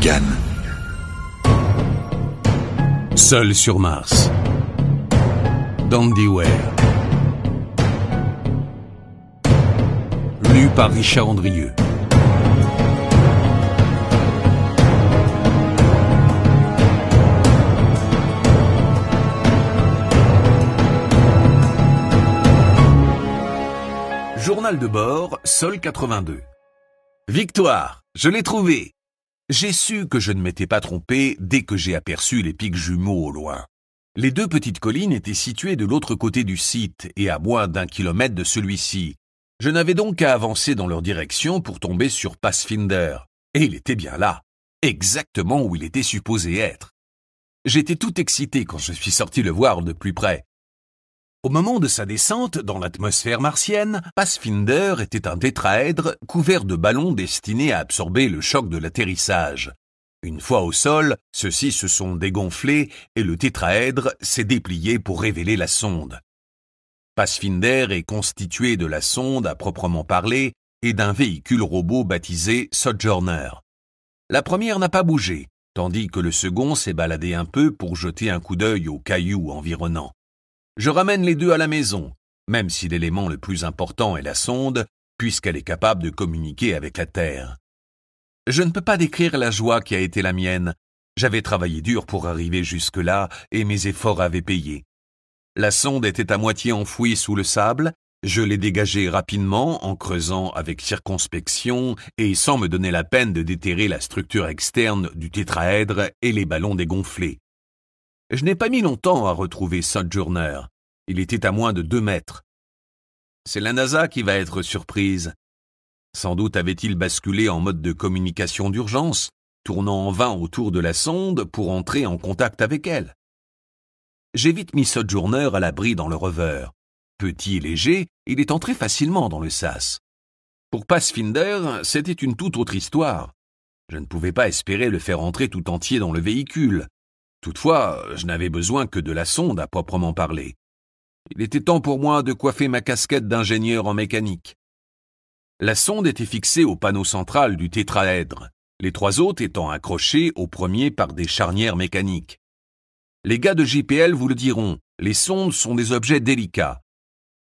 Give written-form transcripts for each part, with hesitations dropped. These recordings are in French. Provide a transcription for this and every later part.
Morgan. Seul sur Mars. d'Andy Weir. Lu par Richard Andrieux. Journal de bord, Sol 82. Victoire, je l'ai trouvé. J'ai su que je ne m'étais pas trompé dès que j'ai aperçu les pics jumeaux au loin. Les deux petites collines étaient situées de l'autre côté du site et à moins d'1 kilomètre de celui-ci. Je n'avais donc qu'à avancer dans leur direction pour tomber sur Pathfinder. Et il était bien là, exactement où il était supposé être. J'étais tout excité quand je suis sorti le voir de plus près. Au moment de sa descente dans l'atmosphère martienne, Pathfinder était un tétraèdre couvert de ballons destinés à absorber le choc de l'atterrissage. Une fois au sol, ceux-ci se sont dégonflés et le tétraèdre s'est déplié pour révéler la sonde. Pathfinder est constitué de la sonde à proprement parler et d'un véhicule robot baptisé Sojourner. La première n'a pas bougé, tandis que le second s'est baladé un peu pour jeter un coup d'œil aux cailloux environnants. Je ramène les deux à la maison, même si l'élément le plus important est la sonde, puisqu'elle est capable de communiquer avec la Terre. Je ne peux pas décrire la joie qui a été la mienne. J'avais travaillé dur pour arriver jusque-là et mes efforts avaient payé. La sonde était à moitié enfouie sous le sable, je l'ai dégagée rapidement en creusant avec circonspection et sans me donner la peine de déterrer la structure externe du tétraèdre et les ballons dégonflés. Je n'ai pas mis longtemps à retrouver Sojourner. Il était à moins de 2 mètres. C'est la NASA qui va être surprise. Sans doute avait-il basculé en mode de communication d'urgence, tournant en vain autour de la sonde pour entrer en contact avec elle. J'ai vite mis Sojourner à l'abri dans le rover. Petit et léger, il est entré facilement dans le sas. Pour Pathfinder, c'était une toute autre histoire. Je ne pouvais pas espérer le faire entrer tout entier dans le véhicule. Toutefois, je n'avais besoin que de la sonde à proprement parler. Il était temps pour moi de coiffer ma casquette d'ingénieur en mécanique. La sonde était fixée au panneau central du tétraèdre, les 3 autres étant accrochés au premier par des charnières mécaniques. Les gars de JPL vous le diront, les sondes sont des objets délicats.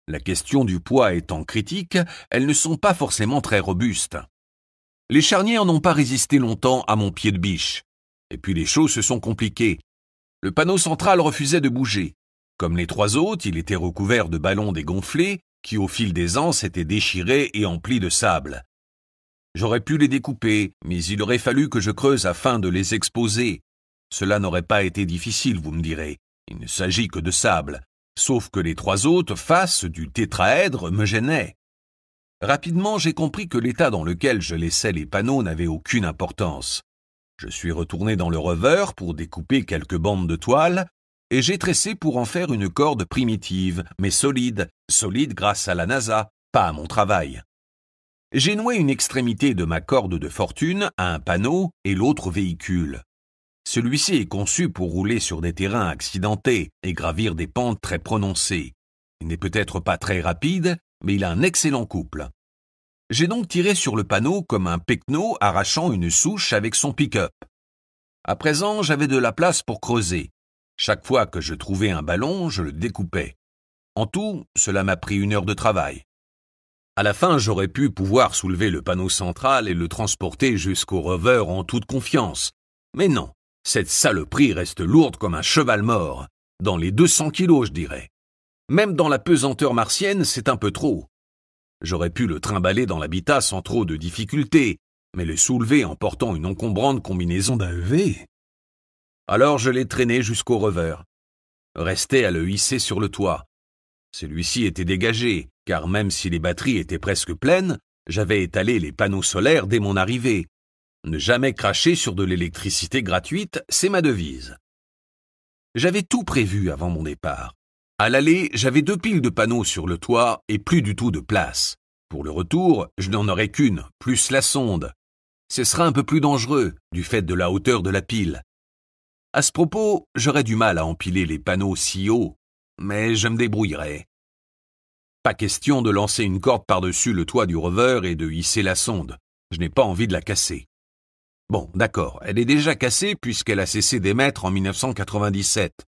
La question du poids étant critique, elles ne sont pas forcément très robustes. Les charnières n'ont pas résisté longtemps à mon pied de biche. Et puis les choses se sont compliquées. Le panneau central refusait de bouger. Comme les 3 autres, il était recouvert de ballons dégonflés qui au fil des ans s'étaient déchirés et emplis de sable. J'aurais pu les découper, mais il aurait fallu que je creuse afin de les exposer. Cela n'aurait pas été difficile, vous me direz. Il ne s'agit que de sable. Sauf que les 3 autres faces du tétraèdre me gênaient. Rapidement, j'ai compris que l'état dans lequel je laissais les panneaux n'avait aucune importance. Je suis retourné dans le rover pour découper quelques bandes de toile et j'ai tressé pour en faire une corde primitive, mais solide grâce à la NASA, pas à mon travail. J'ai noué une extrémité de ma corde de fortune à un panneau et l'autre au véhicule. Celui-ci est conçu pour rouler sur des terrains accidentés et gravir des pentes très prononcées. Il n'est peut-être pas très rapide, mais il a un excellent couple. J'ai donc tiré sur le panneau comme un pecno arrachant une souche avec son pick-up. À présent, j'avais de la place pour creuser. Chaque fois que je trouvais un ballon, je le découpais. En tout, cela m'a pris 1 heure de travail. À la fin, j'aurais pu pouvoir soulever le panneau central et le transporter jusqu'au rover en toute confiance. Mais non, cette saloperie reste lourde comme un cheval mort. Dans les 200 kilos, je dirais. Même dans la pesanteur martienne, c'est un peu trop. J'aurais pu le trimballer dans l'habitat sans trop de difficultés, mais le soulever en portant une encombrante combinaison d'AEV. Alors je l'ai traîné jusqu'au rover. Restait à le hisser sur le toit. Celui-ci était dégagé, car même si les batteries étaient presque pleines, j'avais étalé les panneaux solaires dès mon arrivée. Ne jamais cracher sur de l'électricité gratuite, c'est ma devise. J'avais tout prévu avant mon départ. À l'aller, j'avais 2 piles de panneaux sur le toit et plus du tout de place. Pour le retour, je n'en aurai qu'une, plus la sonde. Ce sera un peu plus dangereux, du fait de la hauteur de la pile. À ce propos, j'aurais du mal à empiler les panneaux si haut, mais je me débrouillerai. Pas question de lancer une corde par-dessus le toit du rover et de hisser la sonde. Je n'ai pas envie de la casser. Bon, d'accord, elle est déjà cassée puisqu'elle a cessé d'émettre en 1997,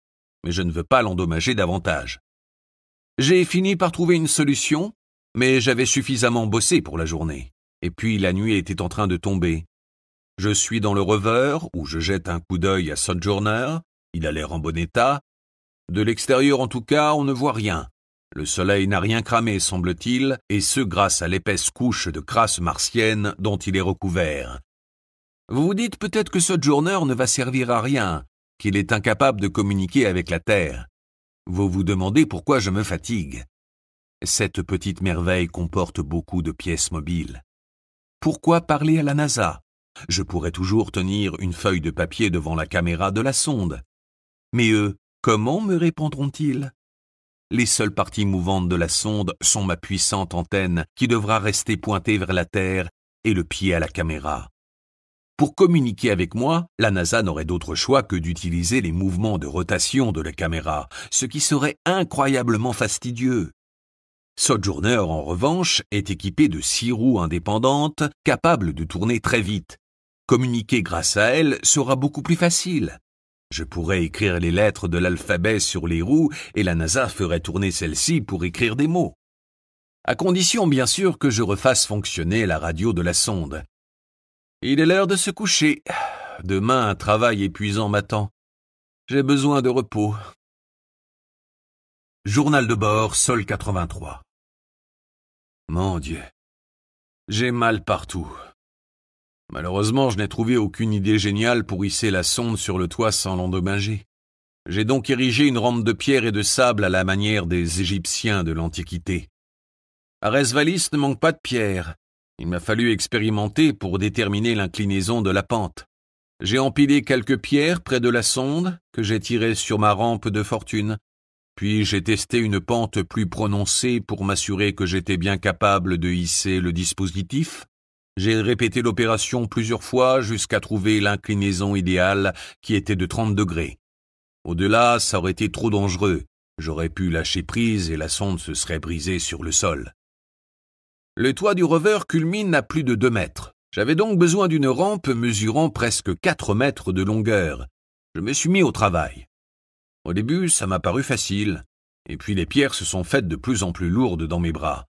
mais je ne veux pas l'endommager davantage. J'ai fini par trouver une solution, mais j'avais suffisamment bossé pour la journée. Et puis la nuit était en train de tomber. Je suis dans le rover, où je jette un coup d'œil à Sojourner. Il a l'air en bon état. De l'extérieur en tout cas, on ne voit rien. Le soleil n'a rien cramé, semble-t-il, et ce grâce à l'épaisse couche de crasse martienne dont il est recouvert. Vous vous dites peut-être que Sojourner ne va servir à rien, qu'il est incapable de communiquer avec la Terre. Vous vous demandez pourquoi je me fatigue. Cette petite merveille comporte beaucoup de pièces mobiles. Pourquoi parler à la NASA? Je pourrais toujours tenir une feuille de papier devant la caméra de la sonde. Mais eux, comment me répondront-ils? Les seules parties mouvantes de la sonde sont ma puissante antenne qui devra rester pointée vers la Terre et le pied à la caméra. Pour communiquer avec moi, la NASA n'aurait d'autre choix que d'utiliser les mouvements de rotation de la caméra, ce qui serait incroyablement fastidieux. Sojourner, en revanche, est équipé de 6 roues indépendantes capables de tourner très vite. Communiquer grâce à elles sera beaucoup plus facile. Je pourrais écrire les lettres de l'alphabet sur les roues et la NASA ferait tourner celles-ci pour écrire des mots. À condition, bien sûr, que je refasse fonctionner la radio de la sonde. Il est l'heure de se coucher. Demain, un travail épuisant m'attend. J'ai besoin de repos. Journal de bord, Sol 83. Mon Dieu, j'ai mal partout. Malheureusement, je n'ai trouvé aucune idée géniale pour hisser la sonde sur le toit sans l'endommager. J'ai donc érigé une rampe de pierre et de sable à la manière des Égyptiens de l'Antiquité. À Resvalis ne manque pas de pierre. Il m'a fallu expérimenter pour déterminer l'inclinaison de la pente. J'ai empilé quelques pierres près de la sonde que j'ai tirées sur ma rampe de fortune. Puis j'ai testé une pente plus prononcée pour m'assurer que j'étais bien capable de hisser le dispositif. J'ai répété l'opération plusieurs fois jusqu'à trouver l'inclinaison idéale qui était de 30 degrés. Au-delà, ça aurait été trop dangereux. J'aurais pu lâcher prise et la sonde se serait brisée sur le sol. Le toit du rover culmine à plus de 2 mètres. J'avais donc besoin d'une rampe mesurant presque 4 mètres de longueur. Je me suis mis au travail. Au début, ça m'a paru facile, et puis les pierres se sont faites de plus en plus lourdes dans mes bras.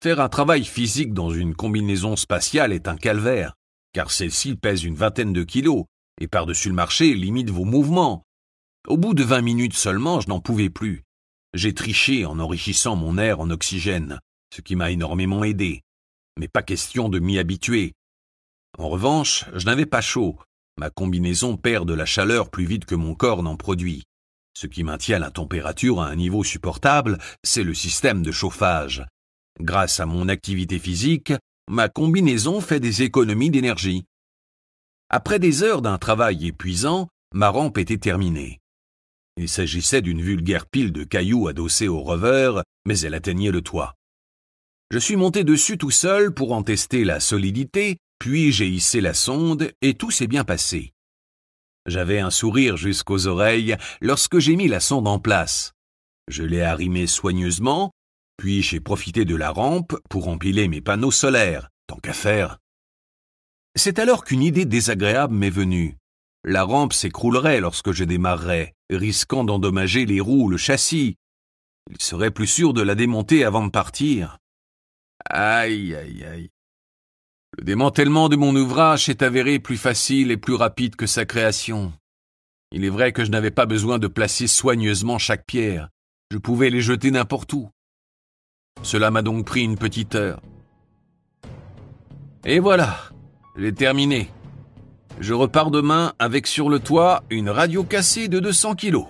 Faire un travail physique dans une combinaison spatiale est un calvaire, car celle-ci pèse une vingtaine de kilos, et par-dessus le marché limite vos mouvements. Au bout de 20 minutes seulement, je n'en pouvais plus. J'ai triché en enrichissant mon air en oxygène, ce qui m'a énormément aidé. Mais pas question de m'y habituer. En revanche, je n'avais pas chaud. Ma combinaison perd de la chaleur plus vite que mon corps n'en produit. Ce qui maintient la température à un niveau supportable, c'est le système de chauffage. Grâce à mon activité physique, ma combinaison fait des économies d'énergie. Après des heures d'un travail épuisant, ma rampe était terminée. Il s'agissait d'une vulgaire pile de cailloux adossée au rover, mais elle atteignait le toit. Je suis monté dessus tout seul pour en tester la solidité, puis j'ai hissé la sonde et tout s'est bien passé. J'avais un sourire jusqu'aux oreilles lorsque j'ai mis la sonde en place. Je l'ai arrimée soigneusement, puis j'ai profité de la rampe pour empiler mes panneaux solaires, tant qu'à faire. C'est alors qu'une idée désagréable m'est venue. La rampe s'écroulerait lorsque je démarrerais, risquant d'endommager les roues ou le châssis. Il serait plus sûr de la démonter avant de partir. Aïe, aïe, aïe. Le démantèlement de mon ouvrage s'est avéré plus facile et plus rapide que sa création. Il est vrai que je n'avais pas besoin de placer soigneusement chaque pierre. Je pouvais les jeter n'importe où. Cela m'a donc pris une petite heure. Et voilà, j'ai terminé. Je repars demain avec sur le toit une radio cassée de 200 kilos.